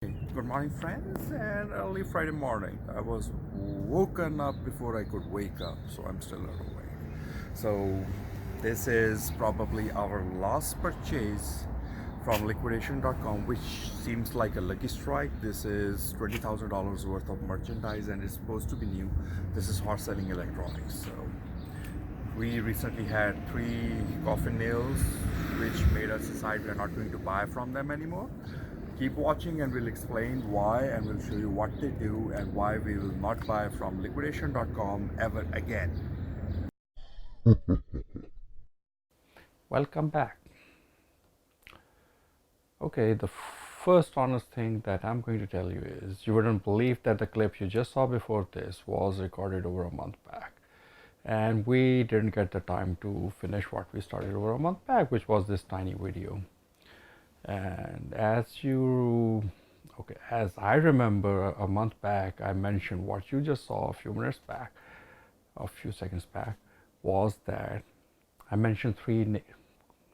Good morning, friends, and early Friday morning. I was woken up before I could wake up, so I'm still awake. So, this is probably our last purchase from liquidation.com, which seems like a lucky strike. This is $20,000 worth of merchandise and it's supposed to be new. This is hard selling electronics. So, we recently had 3 coffin nails, which made us decide we're not going to buy from them anymore. Keep watching and we'll explain why, and we'll show you what they do and why we will not buy from liquidation.com ever again. Welcome back. Okay, the first honest thing that I'm going to tell you is you wouldn't believe that the clip you just saw before this was recorded over a month back. And we didn't get the time to finish what we started over a month back, which was this tiny video. And as I remember a month back, I mentioned what you just saw a few seconds back, was that I mentioned three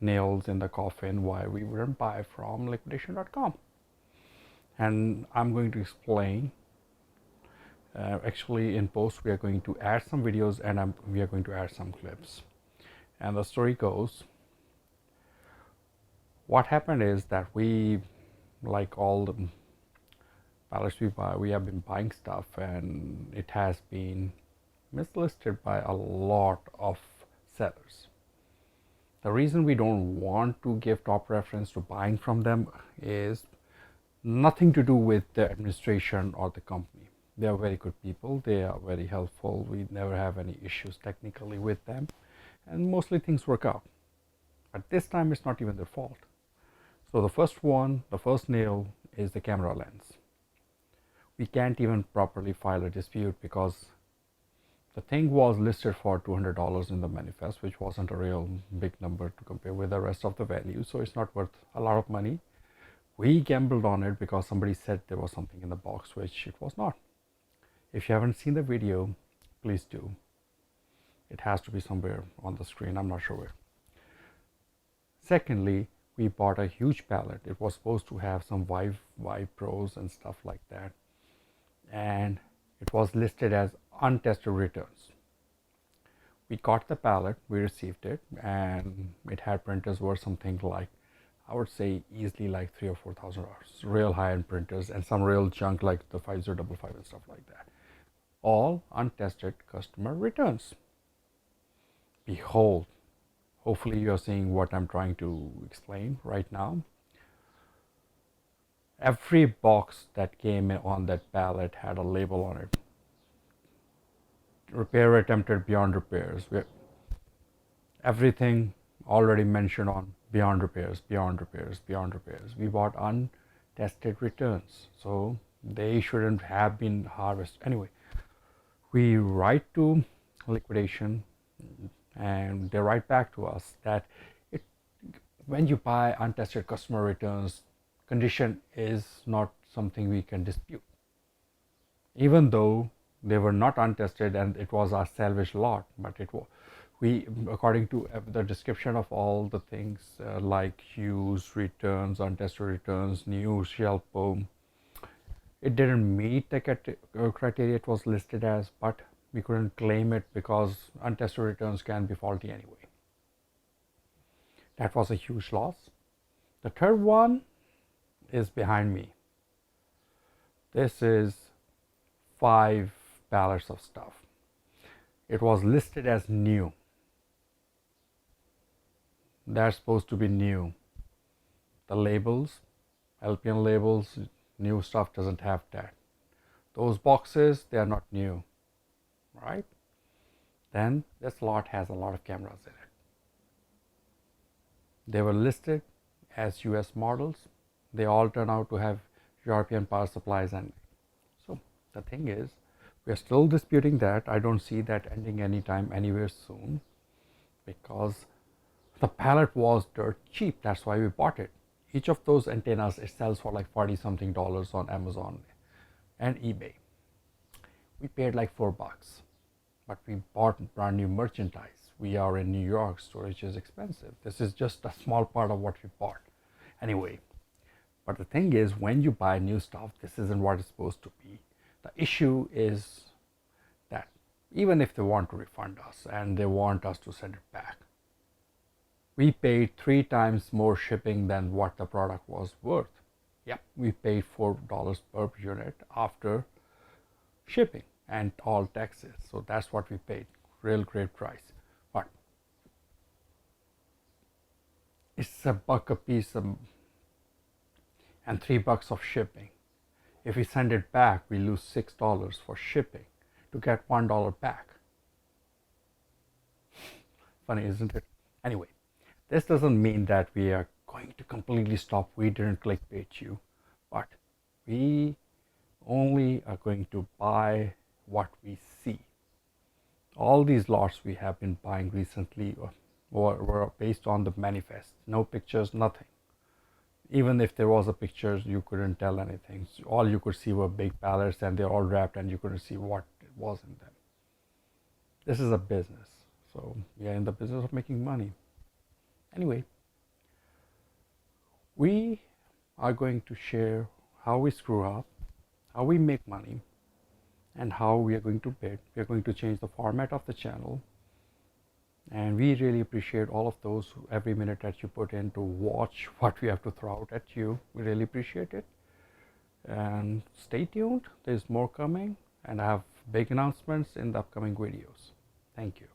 nails in the coffin why we wouldn't buy from liquidation.com. And I'm going to explain. Actually, in post, we are going to add some videos and we are going to add some clips. And the story goes, what happened is that we, like all the pallets we buy, we have been buying stuff and it has been mislisted by a lot of sellers. The reason we don't want to give top reference to buying from them is nothing to do with the administration or the company. They are very good people, they are very helpful, we never have any issues technically with them, and mostly things work out. But this time it's not even their fault. So the first nail is the camera lens. We can't even properly file a dispute because the thing was listed for $200 in the manifest, which wasn't a real big number to compare with the rest of the value, so it's not worth a lot of money. We gambled on it because somebody said there was something in the box, which it was not. If you haven't seen the video, please do. It has to be somewhere on the screen, I'm not sure where. Secondly, we bought a huge pallet. It was supposed to have some Vive Pros and stuff like that, and it was listed as untested returns. We got the pallet, we received it, and it had printers worth something like, I would say easily like $3,000 or $4,000, real high-end printers, and some real junk like the 5055 and stuff like that. All untested customer returns. Behold, hopefully you're seeing what I'm trying to explain right now. Every box that came on that pallet had a label on it. Repair attempted beyond repairs. Everything already mentioned on beyond repairs, beyond repairs, beyond repairs. We bought untested returns, so they shouldn't have been harvested. Anyway, we write to liquidation and they write back to us that when you buy untested customer returns, condition is not something we can dispute. Even though they were not untested and it was our salvage lot, but we, according to the description of all the things like used returns, untested returns, new shelf boom, it didn't meet the criteria it was listed as, but we couldn't claim it because untested returns can be faulty anyway. That was a huge loss. The third one is behind me. This is 5 pallets of stuff. It was listed as new. That's supposed to be new. The labels, LPN labels, new stuff doesn't have that. Those boxes, they are not new, right? Then this lot has a lot of cameras in it. They were listed as US models. They all turn out to have European power supplies, and so the thing is, we are still disputing that. I don't see that ending anytime anywhere soon because the pallet was dirt cheap. That's why we bought it. Each of those antennas, it sells for like 40 something dollars on Amazon and eBay. We paid like $4, but we bought brand new merchandise. We are in New York, storage is expensive. This is just a small part of what we bought. Anyway, But the thing is, when you buy new stuff, this isn't what it's supposed to be. The issue is that even if they want to refund us and they want us to send it back, we paid 3 times more shipping than what the product was worth. Yep, we paid $4 per unit after shipping and all taxes. So that's what we paid. Real great price. But it's $1 a piece and $3 of shipping. If we send it back, we lose $6 for shipping to get $1 back. Funny, isn't it? Anyway, this doesn't mean that we are going to completely stop. We didn't clickbait you, but we only are going to buy what we see. All these lots we have been buying recently were based on the manifest. No pictures, nothing. Even if there was a picture, you couldn't tell anything. So all you could see were big pallets and they're all wrapped and you couldn't see what it was in them. This is a business. So we are in the business of making money. Anyway, we are going to share how we screw up, how we make money, and how we are going to bid. We are going to change the format of the channel. And we really appreciate all of those every minute that you put in to watch what we have to throw out at you. We really appreciate it. And stay tuned. There's more coming. And I have big announcements in the upcoming videos. Thank you.